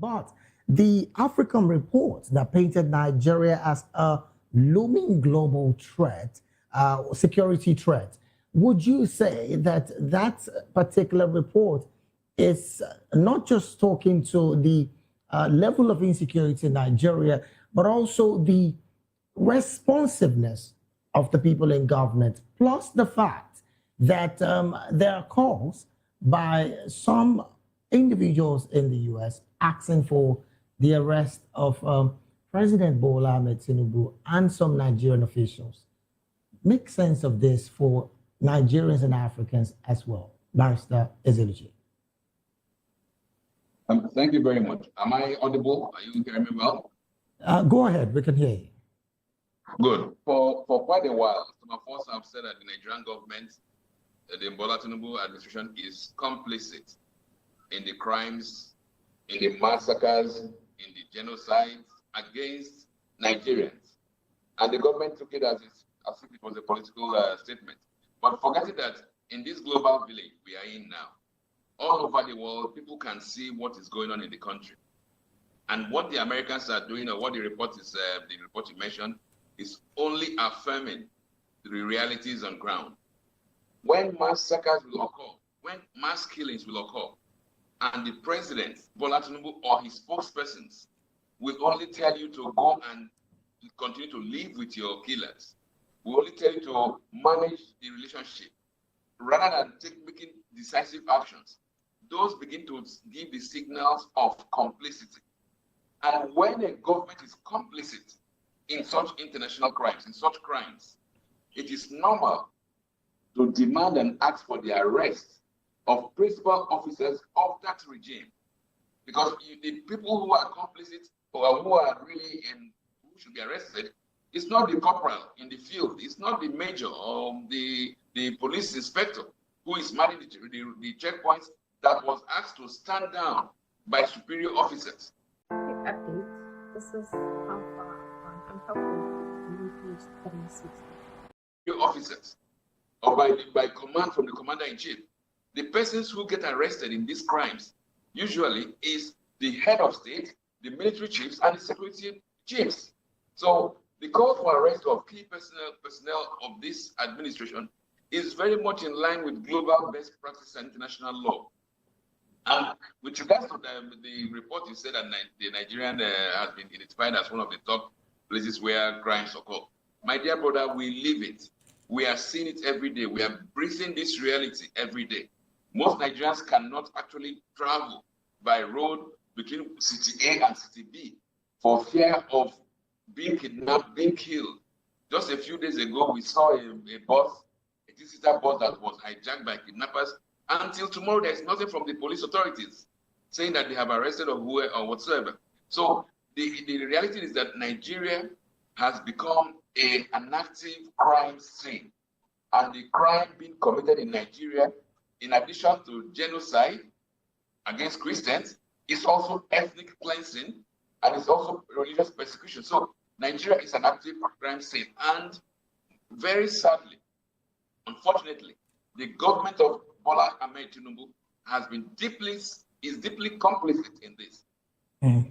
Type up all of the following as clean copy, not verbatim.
But the African report that painted Nigeria as a looming global threat, security threat, would you say that that particular report is not just talking to the level of insecurity in Nigeria, but also the responsiveness of the people in government, plus the fact that there are calls by some individuals in the US asking for the arrest of President Bola Tinubu and some Nigerian officials. Make sense of this for Nigerians and Africans as well. Barrister Ezeluchi. Thank you very much. Am I audible? Are you hearing me well? Go ahead, we can hear you. Good. For quite a while, some of us have said that the Nigerian government, the Bola Tinubu administration, is complicit in the crimes, in the massacres, in the genocides against Nigerians. And the government took it as if it was a political statement. But forgetting that in this global village we are in now, all over the world, people can see what is going on in the country. And what the Americans are doing, or what the report you mentioned, is only affirming the realities on ground. When massacres will occur, when mass killings will occur, and the president, Bola Tinubu, or his spokespersons will only tell you to go and continue to live with your killers, will only tell you to manage the relationship, rather than making decisive actions, those begin to give the signals of complicity. And when a government is complicit in such international crimes, in such crimes, it is normal to demand and ask for the arrest of principal officers of that regime. Because the people who are complicit or who are really who should be arrested, it's not the corporal in the field, it's not the major or the police inspector who is managing the checkpoints that was asked to stand down by superior officers. Update. This is how far I'm helping page 360. Officers, or by command from the commander-in-chief. The persons who get arrested in these crimes usually is the head of state, the military chiefs, and the security chiefs. So the call for arrest of key personnel of this administration is very much in line with global best practice and international law. And with regards to the report, you said that the Nigerian has been identified as one of the top places where crimes occur. My dear brother, we live it. We are seeing it every day. We are breathing this reality every day. Most Nigerians cannot actually travel by road between city A and city B for fear of being kidnapped, being killed. Just a few days ago, we saw a bus, a two-seater bus that was hijacked by kidnappers. Until tomorrow, there's nothing from the police authorities saying that they have arrested or who or whatsoever. So the reality is that Nigeria has become an active crime scene. And the crime being committed in Nigeria, in addition to genocide against Christians, is also ethnic cleansing and it's also religious persecution. So Nigeria is an active crime scene. And very sadly, unfortunately, the government of Bola Tinubu is deeply complicit in this.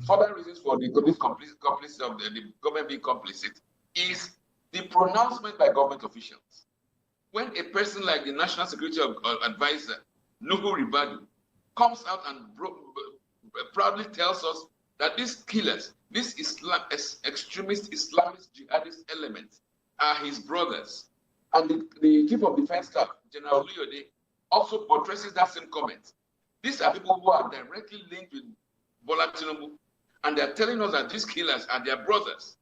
Further reasons for this complicity of the government being complicit is the pronouncement by government officials. When a person like the National Security Advisor, Nuhu Ribadu, comes out and proudly tells us that these killers, these extremist Islamist jihadist elements are his brothers. And the Chief of Defense Staff, General Oluyode, also portrays that same comment. These are people who are directly linked with Bola Tinubu, and they're telling us that these killers are their brothers.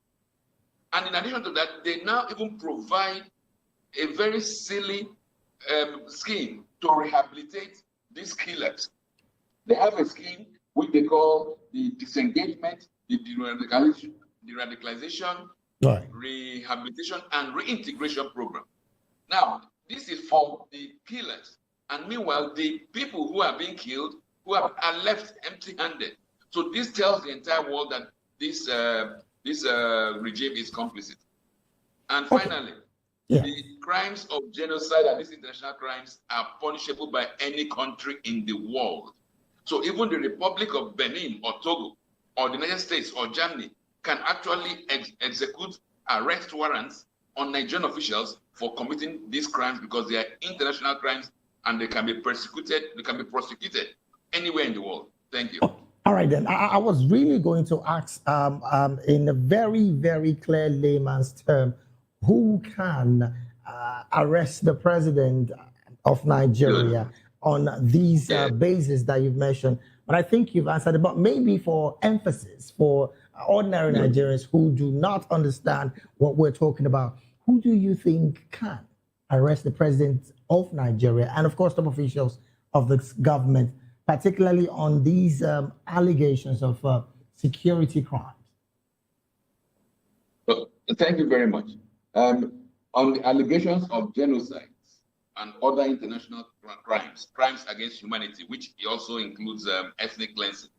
And in addition to that, they now even provide a very silly scheme to rehabilitate these killers. They have a scheme which they call the disengagement, the radicalization, right, rehabilitation, and reintegration program. Now, this is for the killers. And meanwhile, the people who are being killed are left empty-handed. So this tells the entire world that this regime is complicit. And finally, the crimes of genocide and these international crimes are punishable by any country in the world. So even the Republic of Benin or Togo or the United States or Germany can actually execute arrest warrants on Nigerian officials for committing these crimes because they are international crimes and they can be prosecuted anywhere in the world. Thank you. All right, then. I was really going to ask in a very, very clear layman's term, who can arrest the president of Nigeria on these bases that you've mentioned? But I think you've answered it. But maybe for emphasis, for ordinary Nigerians who do not understand what we're talking about, who do you think can arrest the president of Nigeria and, of course, top officials of the government, particularly on these allegations of security crimes? Well, thank you very much. On the allegations of genocides and other international crimes against humanity, which also includes ethnic cleansing,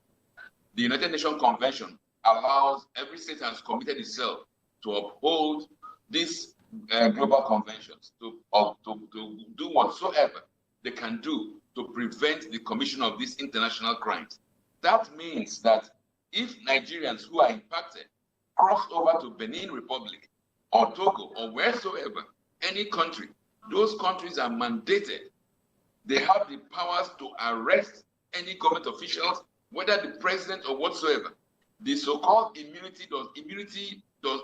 the United Nations Convention allows every state has committed itself to uphold these global conventions, to do whatsoever they can do to prevent the commission of these international crimes. That means that if Nigerians who are impacted cross over to Benin Republic or Togo or wheresoever, any country, those countries are mandated. They have the powers to arrest any government officials, whether the president or whatsoever. The so-called political immunity does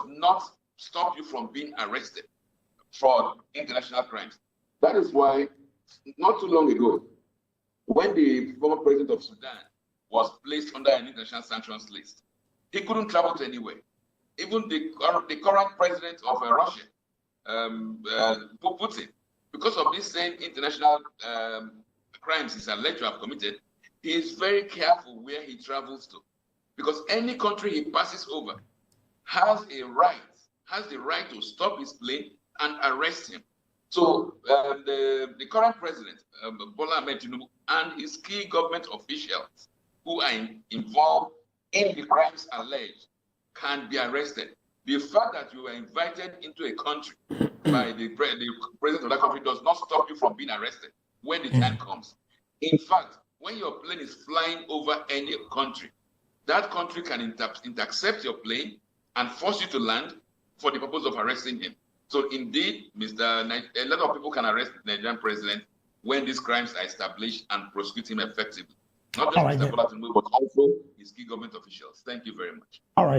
not stop you from being arrested for international crimes. That is why, not too long ago, when the former president of Sudan was placed under an international sanctions list, he couldn't travel to anywhere. Even the current president of Russia, Putin, because of these same international crimes he's alleged to have committed, he is very careful where he travels to, because any country he passes over has the right to stop his plane and arrest him. So the current president, Bola Tinubu, and his key government officials who are involved in the crimes alleged can be arrested. The fact that you are invited into a country by the president of that country does not stop you from being arrested when the time comes. In fact, when your plane is flying over any country, that country can intercept your plane and force you to land for the purpose of arresting him. So indeed, a lot of people can arrest the Nigerian president when these crimes are established and prosecute him effectively. Not just Mr. Bola Tinubu, but also his key government officials. Thank you very much. All right.